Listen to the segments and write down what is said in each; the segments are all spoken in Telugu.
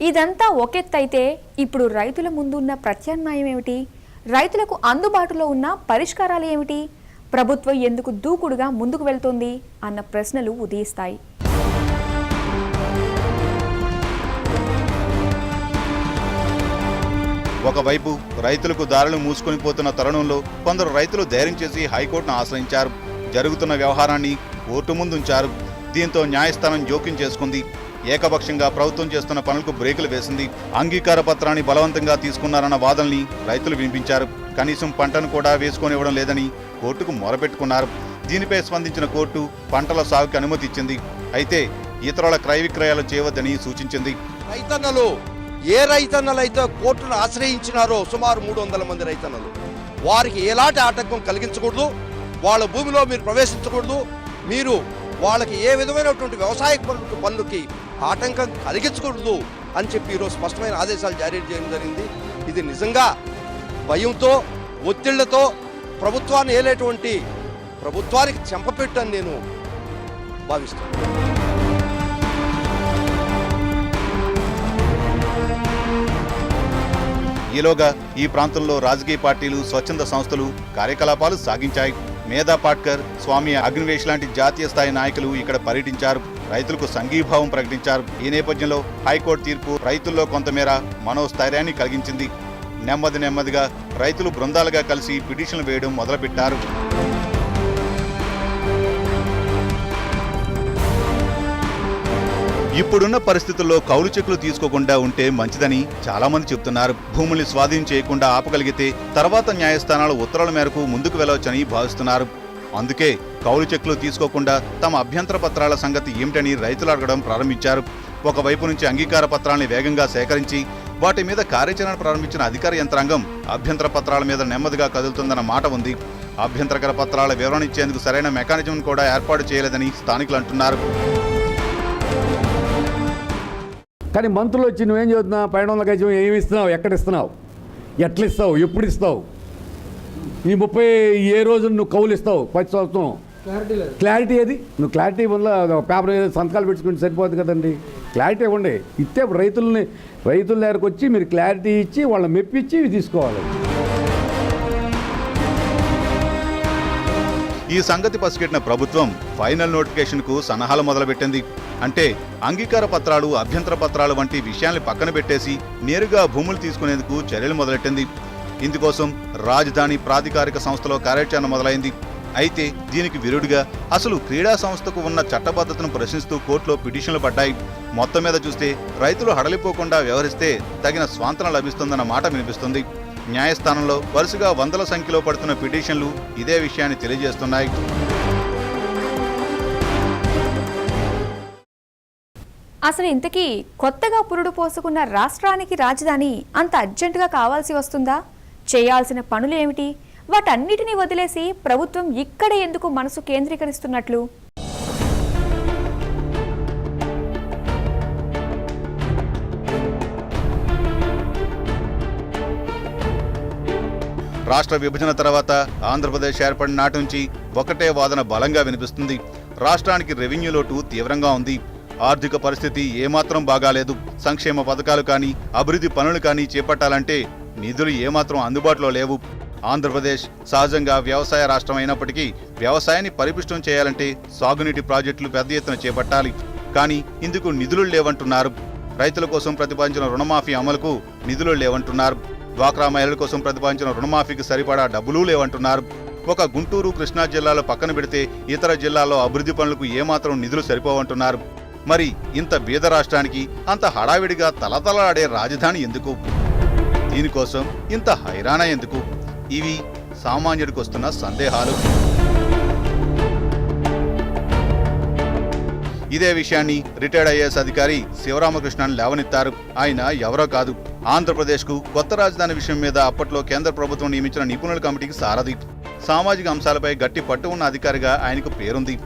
ఇదంతా ఒకెత్తైతే ఇప్పుడు రైతుల ముందున్న ప్రత్యామ్నాయం ఏమిటి? రైతులకు అందుబాటులో ఉన్న పరిష్కారాలు ఏమిటి? ప్రభుత్వం ఎందుకు దూకుడుగా ముందుకు వెళ్తోంది అన్న ప్రశ్నలు ఉదయిస్తాయి. ఒకవైపు రైతులకు దారులు మూసుకొని పోతున్న తరుణంలో కొందరు రైతులు ధైర్యం చేసి హైకోర్టును ఆశ్రయించారు. జరుగుతున్న వ్యవహారాన్ని కోర్టు ముందుంచారు. దీంతో న్యాయస్థానం జోక్యం చేసుకుంది. ఏకపక్షంగా ప్రభుత్వం చేస్తున్న పనులకు బ్రేకులు వేసింది. అంగీకార పత్రాన్ని బలవంతంగా తీసుకున్నారన్న వాదనల్ని రైతులు వినిపించారు. కనీసం పంటను కూడా వేసుకొనివ్వడం లేదని కోర్టుకు మొరపెట్టుకున్నారు. దీనిపై స్పందించిన కోర్టు పంటల సాగుకి అనుమతి ఇచ్చింది. అయితే ఇతరుల క్రయ విక్రయాలు చేయవద్దని సూచించింది. రైతన్నలు ఏ రైతన్నలైతే కోర్టును ఆశ్రయించినారో సుమారు 300 మంది రైతన్నలు, వారికి ఎలాంటి ఆటంకం కలిగించకూడదు, వాళ్ళ భూమిలో మీరు ప్రవేశించకూడదు, మీరు వాళ్ళకి ఏ విధమైనటువంటి వ్యవసాయ పనులకి ఆటంకం కలిగించకూడదు అని చెప్పి ఈరోజు స్పష్టమైన ఆదేశాలు జారీ చేయడం జరిగింది. ఇది నిజంగా భయంతో ఒత్తిళ్లతో ప్రభుత్వాన్ని ఏలేటువంటి ప్రభుత్వానికి చెంపపెట్టని నేను భావిస్తున్నాను. ఈలోగా ఈ ప్రాంతంలో రాజకీయ పార్టీలు, స్వచ్ఛంద సంస్థలు కార్యకలాపాలు సాగించాయి. మేధా పాట్కర్, స్వామి అగ్నివేష్ లాంటి జాతీయ స్థాయి నాయకులు ఇక్కడ పర్యటించారు. రైతులకు సంఘీభావం ప్రకటించారు. ఈ నేపథ్యంలో హైకోర్టు తీర్పు రైతుల్లో కొంతమేర మనోస్థైర్యాన్ని కలిగించింది. నెమ్మదిగా రైతులు బృందాలుగా కలిసి పిటిషన్లు వేయడం మొదలుపెట్టారు. ఇప్పుడున్న పరిస్థితుల్లో కౌలు చెక్కులు తీసుకోకుండా ఉంటే మంచిదని చాలా మంది చెబుతున్నారు. భూముల్ని స్వాధీనం చేయకుండా ఆపగలిగితే తర్వాత న్యాయస్థానాల ఉత్తర్వుల మేరకు ముందుకు వెళ్లవచ్చని భావిస్తున్నారు. అందుకే కౌలు చెక్కులు తీసుకోకుండా తమ అభ్యంతర పత్రాల సంగతి ఏమిటని రైతులు అడగడం ప్రారంభించారు. ఒకవైపు నుంచి అంగీకార పత్రాలను వేగంగా సేకరించి వాటి మీద కార్యాచరణ ప్రారంభించిన అధికార యంత్రాంగం అభ్యంతర పత్రాల మీద నెమ్మదిగా కదులుతుందన్న మాట ఉంది. అభ్యంతరకర పత్రాల వివరణ ఇచ్చేందుకు సరైన మెకానిజం కూడా ఏర్పాటు చేయలేదని స్థానికులు అంటున్నారు. కానీ మంత్రులు వచ్చి నువ్వేం చదువుతున్నావు, 500 గజం ఏమి ఇస్తున్నావు, ఎక్కడ ఇస్తున్నావు, ఎట్లా ఇస్తావు, ఎప్పుడు ఇస్తావు, ఈ 30 ఏ రోజు నువ్వు కౌలు ఇస్తావు, 10 సంవత్సరం క్లారిటీ ఏది? నువ్వు క్లారిటీ వల్ల పేపర్ సంతకాలు పెట్టుకుంటే సరిపోతుంది కదండి. క్లారిటీ ఇవ్వండి. ఇస్తే రైతుల దగ్గరకు వచ్చి మీరు క్లారిటీ ఇచ్చి వాళ్ళని మెప్పించి ఇవి తీసుకోవాలి. ఈ సంగతి పసిగట్టిన ప్రభుత్వం ఫైనల్ నోటిఫికేషన్కు సన్నాహాలు మొదలుపెట్టింది. అంటే అంగీకార పత్రాలు, అభ్యంతర పత్రాలు వంటి విషయాల్ని పక్కన పెట్టేసి నేరుగా భూములు తీసుకునేందుకు చర్యలు మొదలెట్టింది. ఇందుకోసం రాజధాని ప్రాధికారిక సంస్థలో కార్యాచరణ మొదలైంది. అయితే దీనికి విరుడుగా అసలు క్రీడా సంస్థకు ఉన్న చట్టబద్ధతను ప్రశ్నిస్తూ కోర్టులో పిటిషన్లు పడ్డాయి. మొత్తం మీద చూస్తే రైతులు హడలిపోకుండా వ్యవహరిస్తే తగిన స్వాంతన లభిస్తుందన్న మాట వినిపిస్తుంది. న్యాయస్థానంలో వరుసగా వందల సంఖ్యలో పడుతున్న పిటిషన్లు ఇదే విషయాన్ని తెలియజేస్తున్నాయి. అసలు ఇంతకీ కొత్తగా పురుడు పోసుకున్న రాష్ట్రానికి రాజధాని అంత అర్జెంటుగా కావాల్సి వస్తుందా? చేయాల్సిన పనులు ఏమిటి? వాటన్నిటినీ వదిలేసి ప్రభుత్వం ఇక్కడ ఎందుకు మనసు కేంద్రీకరిస్తున్నట్లు? రాష్ట్ర విభజన తర్వాత ఆంధ్రప్రదేశ్ ఏర్పడిన నాటి నుంచి ఒకటే వాదన బలంగా వినిపిస్తుంది. రాష్ట్రానికి రెవెన్యూ లోటు తీవ్రంగా ఉంది. ఆర్థిక పరిస్థితి ఏమాత్రం బాగాలేదు. సంక్షేమ పథకాలు కానీ, అభివృద్ధి పనులు కానీ చేపట్టాలంటే నిధులు ఏమాత్రం అందుబాటులో లేవు. ఆంధ్రప్రదేశ్ సహజంగా వ్యవసాయ రాష్ట్రం అయినప్పటికీ వ్యవసాయాన్ని పరిపుష్టం చేయాలంటే సాగునీటి ప్రాజెక్టులు పెద్ద ఎత్తున చేపట్టాలి. కానీ ఇందుకు నిధులు లేవంటున్నారు. రైతుల కోసం ప్రతిపాదించిన రుణమాఫీ అమలుకు నిధులు లేవంటున్నారు. డ్వాక్రా మహిళల కోసం ప్రతిపాదించిన రుణమాఫీకి సరిపడా డబ్బులు లేవంటున్నారు. ఒక గుంటూరు, కృష్ణా జిల్లాలో పక్కన పెడితే ఇతర జిల్లాల్లో అభివృద్ధి పనులకు ఏమాత్రం నిధులు సరిపోవంటున్నారు. మరి ఇంత బీద రాష్ట్రానికి అంత హడావిడిగా తలతలాడే రాజధాని ఎందుకు? దీనికోసం ఇంత హైరాణ ఎందుకు? ఇవి సామాన్యుడికి వస్తున్న సందేహాలు. ఇదే విషయాన్ని రిటైర్డ్ ఐఏఎస్ అధికారి శివరామకృష్ణన్ లేవనెత్తారు. ఆయన ఎవరో కాదు, ఆంధ్రప్రదేశ్కు కొత్త రాజధాని విషయం మీద అప్పట్లో కేంద్ర ప్రభుత్వం నియమించిన నిపుణుల కమిటీకి సారథి. సామాజిక అంశాలపై గట్టి పట్టు ఉన్న అధికారిగా ఆయనకు పేరుంది.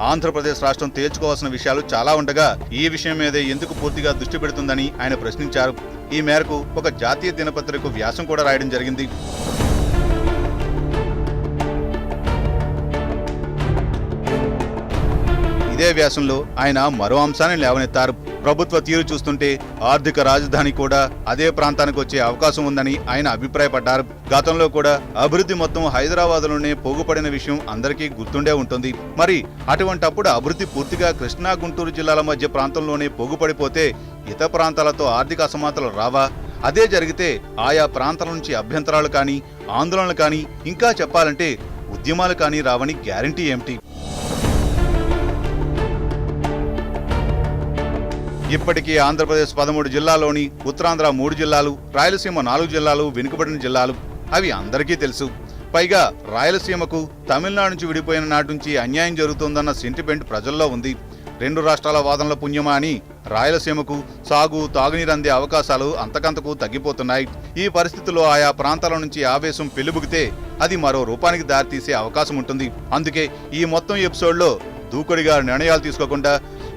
ఆంధ్రప్రదేశ్ రాష్ట్రం తేల్చుకోవాల్సిన విషయాలు చాలా ఉండగా ఈ విషయం మీదే ఎందుకు పూర్తిగా దృష్టి పెడుతుందని ఆయన ప్రశ్నించారు. ఈ మేరకు ఒక జాతీయ దినపత్రికకు వ్యాసం కూడా రాయడం జరిగింది. ఇదే వ్యాసంలో ఆయన మరో అంశాన్ని లేవనెత్తారు. ప్రభుత్వ తీరు చూస్తుంటే ఆర్థిక రాజధాని కూడా అదే ప్రాంతానికి వచ్చే అవకాశం ఉందని ఆయన అభిప్రాయపడ్డారు. గతంలో కూడా అభివృద్ధి మొత్తం హైదరాబాద్లోనే పోగుపడిన విషయం అందరికీ గుర్తుండే ఉంటుంది. మరి అటువంటప్పుడు అభివృద్ధి పూర్తిగా కృష్ణా గుంటూరు జిల్లాల మధ్య ప్రాంతంలోనే పోగుపడిపోతే ఇతర ప్రాంతాలతో ఆర్థిక అసమానతలు రావా? అదే జరిగితే ఆయా ప్రాంతాల నుంచి అభ్యంతరాలు కానీ ఆందోళనలు కానీ ఇంకా చెప్పాలంటే ఉద్యమాలు కానీ రావని గ్యారంటీ ఏమిటి? ఇప్పటికీ ఆంధ్రప్రదేశ్ 13 జిల్లాల్లోని ఉత్తరాంధ్ర 3 జిల్లాలు, రాయలసీమ 4 జిల్లాలు వెనుకబడిన జిల్లాలు. అవి అందరికీ తెలుసు. పైగా రాయలసీమకు తమిళనాడు నుంచి విడిపోయిన నాటి నుంచి అన్యాయం జరుగుతోందన్న సెంటిమెంట్ ప్రజల్లో ఉంది. 2 రాష్ట్రాల వాదనల పుణ్యమా అని రాయలసీమకు సాగు తాగునీరు అందే అవకాశాలు అంతకంతకు తగ్గిపోతున్నాయి. ఈ పరిస్థితుల్లో ఆయా ప్రాంతాల నుంచి ఆవేశం పెళ్లిబుగితే అది మరో రూపానికి దారితీసే అవకాశం ఉంటుంది. అందుకే ఈ మొత్తం ఎపిసోడ్లో దూకుడిగా నిర్ణయాలు తీసుకోకుండా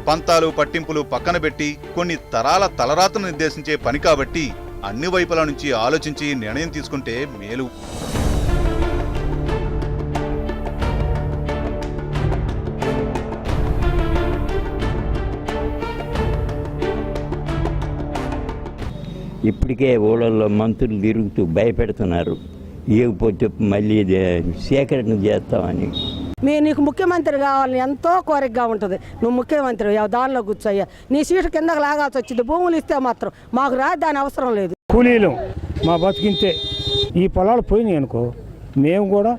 పంతాలు పట్టింపులు పక్కన పెట్టి కొన్ని తరాల తలరాతను నిర్దేశించే పని కాబట్టి అన్ని వైపుల నుంచి ఆలోచించి నిర్ణయం తీసుకుంటే మేలు. ఇప్పటికే ఊళ్ళల్లో మంత్రులు తిరుగుతూ భయపెడుతున్నారు, ఇవ్వకపోతే మళ్ళీ సేకరణ చేస్తామని. నీకు ముఖ్యమంత్రి కావాలని ఎంతో కోరికగా ఉంటుంది. నువ్వు ముఖ్యమంత్రి దానిలో కూర్చోయ్యా, నీ సీటు కిందకు లాగాల్సి వచ్చింది. భూములు ఇస్తే మాత్రం మాకు రాజధాని అవసరం లేదు. కూలీలు మా బతికింతే ఈ పొలాలు పోయినాయి అనుకో, మేము కూడా